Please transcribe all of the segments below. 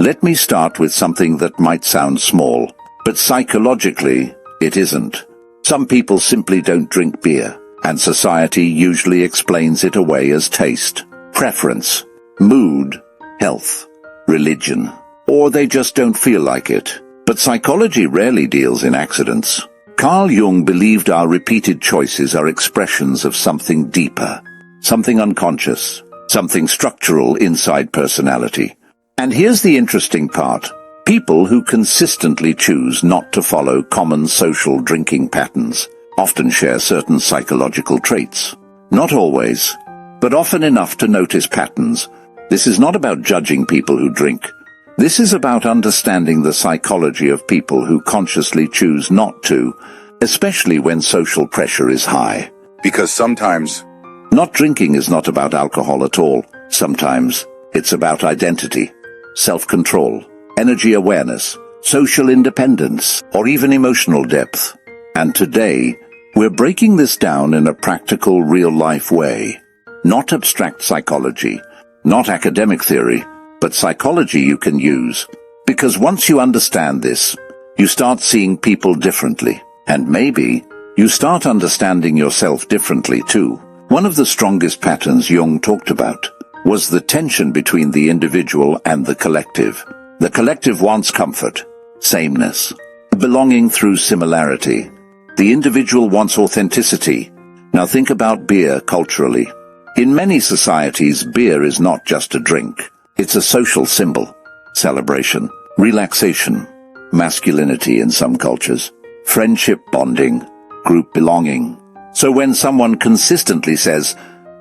Let me start with something that might sound small, but psychologically, it isn't. Some people simply don't drink beer, and society usually explains it away as taste, preference, mood, health, religion, or they just don't feel like it. But psychology rarely deals in accidents. Carl Jung believed our repeated choices are expressions of something deeper, something unconscious, something structural inside personality. And here's the interesting part. People who consistently choose not to follow common social drinking patterns often share certain psychological traits. Not always, but often enough to notice patterns. This is not about judging people who drink. This is about understanding the psychology of people who consciously choose not to, especially when social pressure is high. Because sometimes not drinking is not about alcohol at all. Sometimes it's about identity, self-control, energy awareness, social independence, or even emotional depth. And today, we're breaking this down in a practical, real-life way. Not abstract psychology, not academic theory, but psychology you can use. Because once you understand this, you start seeing people differently. And maybe, you start understanding yourself differently too. One of the strongest patterns Jung talked about was the tension between the individual and the collective. The collective wants comfort, sameness, belonging through similarity. The individual wants authenticity. Now think about beer culturally. In many societies, beer is not just a drink. It's a social symbol, celebration, relaxation, masculinity in some cultures, friendship bonding, group belonging. So when someone consistently says,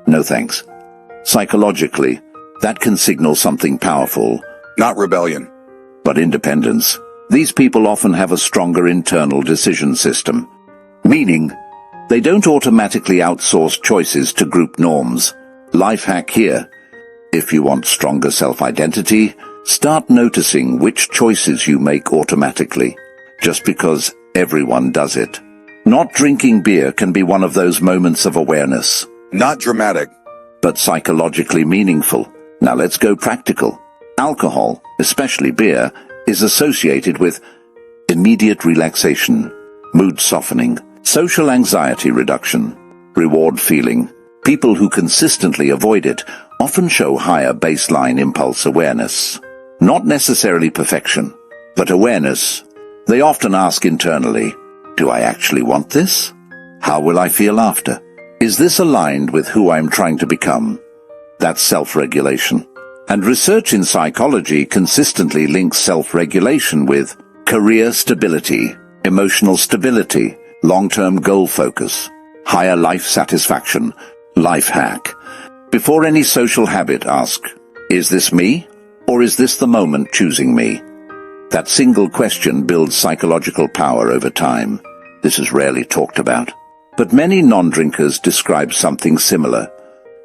"No thanks," psychologically, that can signal something powerful. not rebellion. But independence. These people often have a stronger internal decision system, meaning they don't automatically outsource choices to group norms. Life hack here. If you want stronger self-identity, start noticing which choices you make automatically, just because everyone does it. Not drinking beer can be one of those moments of awareness, Not dramatic. but psychologically meaningful. Now let's go practical. Alcohol, especially beer, is associated with immediate relaxation, mood softening, social anxiety reduction, reward feeling. People who consistently avoid it often show higher baseline impulse awareness. Not necessarily perfection, but awareness. They often ask internally, do I actually want this? How will I feel after? Is this aligned with who I'm trying to become? That's self-regulation. And research in psychology consistently links self-regulation with career stability, emotional stability, long-term goal focus, higher life satisfaction. Life hack. Before any social habit, ask, is this me, or is this the moment choosing me? That single question builds psychological power over time. This is rarely talked about, but many non-drinkers describe something similar.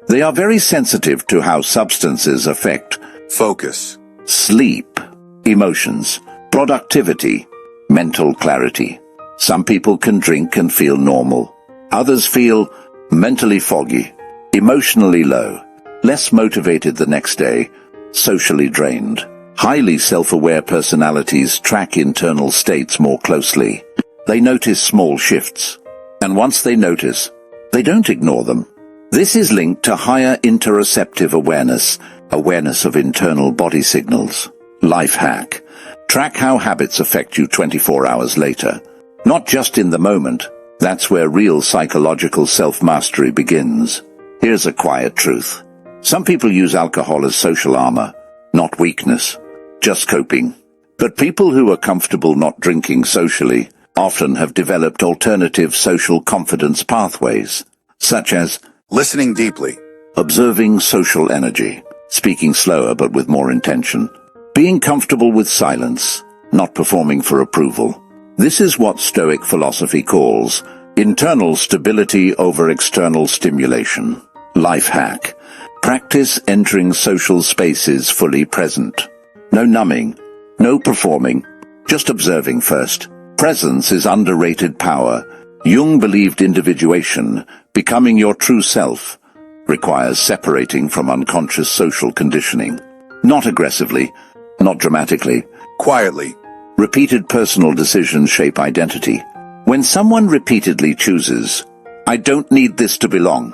They are very sensitive to how substances affect Focus. sleep, emotions, productivity, mental clarity. Some people can drink and feel normal. Others feel mentally foggy, emotionally low, less motivated the next day, socially drained. Highly self-aware personalities track internal states more closely. They notice small shifts. And once they notice, they don't ignore them. This is linked to higher interoceptive awareness, awareness of internal body signals. Life hack. Track how habits affect you 24 hours later. Not just in the moment. That's where real psychological self-mastery begins. Here's a quiet truth. Some people use alcohol as social armor, not weakness, just coping. But people who are comfortable not drinking socially often have developed alternative social confidence pathways, such as Listening deeply. observing social energy, speaking slower but with more intention, being comfortable with silence, not performing for approval. This is what Stoic philosophy calls internal stability over external stimulation. Life hack. Practice entering social spaces fully present. No numbing, no performing, just observing first. Presence is underrated power. Jung believed individuation, becoming your true self, requires separating from unconscious social conditioning. Not aggressively, Not dramatically. Quietly. Repeated personal decisions shape identity. When someone repeatedly chooses, "I don't need this to belong,"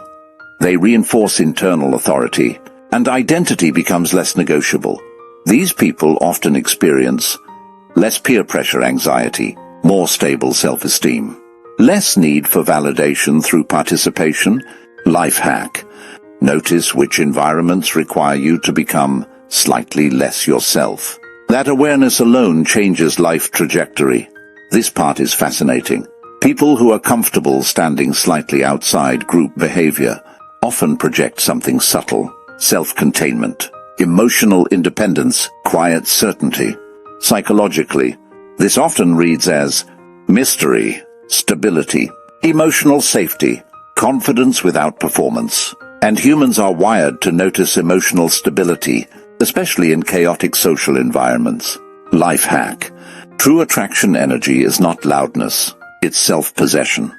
they reinforce internal authority, and identity becomes less negotiable. These people often experience less peer pressure anxiety, more stable self-esteem, less need for validation through participation. Life hack. Notice which environments require you to become slightly less yourself. That awareness alone changes life trajectory. This part is fascinating. People who are comfortable standing slightly outside group behavior often project something subtle: self-containment, emotional independence, quiet certainty. Psychologically, this often reads as mystery, stability, emotional safety, confidence without performance. And humans are wired to notice emotional stability, especially in chaotic social environments. Life hack. True attraction energy is not loudness, it's self-possession.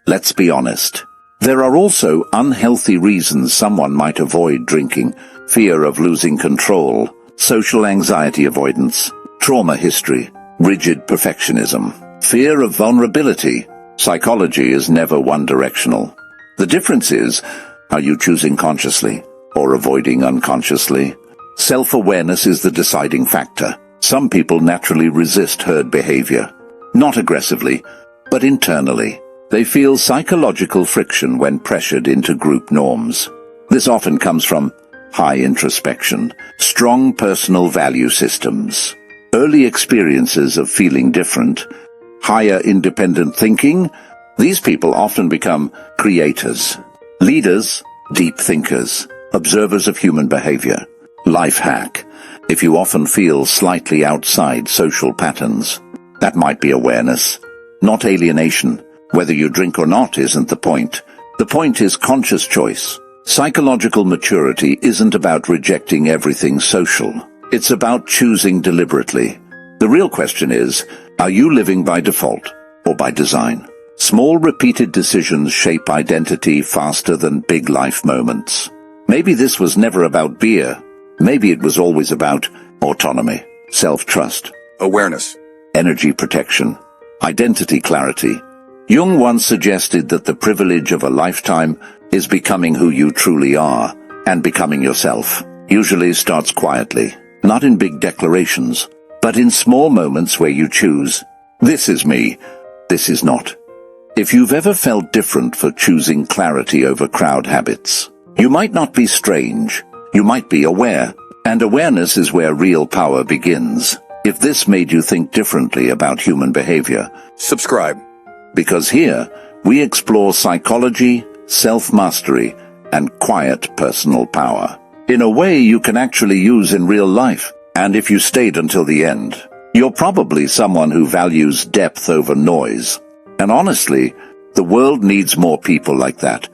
Let's be honest. There are also unhealthy reasons someone might avoid drinking: fear of losing control, social anxiety avoidance, trauma history, rigid perfectionism, fear of vulnerability. Psychology is never one-directional. The difference is, are you choosing consciously or avoiding unconsciously? Self-awareness is the deciding factor. Some people naturally resist herd behavior, not aggressively, but internally. They feel psychological friction when pressured into group norms. This often comes from high introspection, strong personal value systems, early experiences of feeling different, higher independent thinking. These people often become creators, leaders, deep thinkers, observers of human behavior. Life hack. If you often feel slightly outside social patterns, that might be awareness, not alienation. Whether you drink or not isn't the point. The point is conscious choice. Psychological maturity isn't about rejecting everything social. It's about choosing deliberately. The real question is, are you living by default or by design? Small repeated decisions shape identity faster than big life moments. Maybe this was never about beer. Maybe it was always about autonomy, self-trust, Awareness. energy protection, identity clarity. Jung once suggested that the privilege of a lifetime is becoming who you truly are, and becoming yourself usually starts quietly, not in big declarations, but in small moments where you choose, this is me, this is not. If you've ever felt different for choosing clarity over crowd habits, you might not be strange, you might be aware, and awareness is where real power begins. If this made you think differently about human behavior, Subscribe. because here we explore psychology, self-mastery, and quiet personal power in a way you can actually use in real life. And if you stayed until the end, you're probably someone who values depth over noise. And honestly, the world needs more people like that.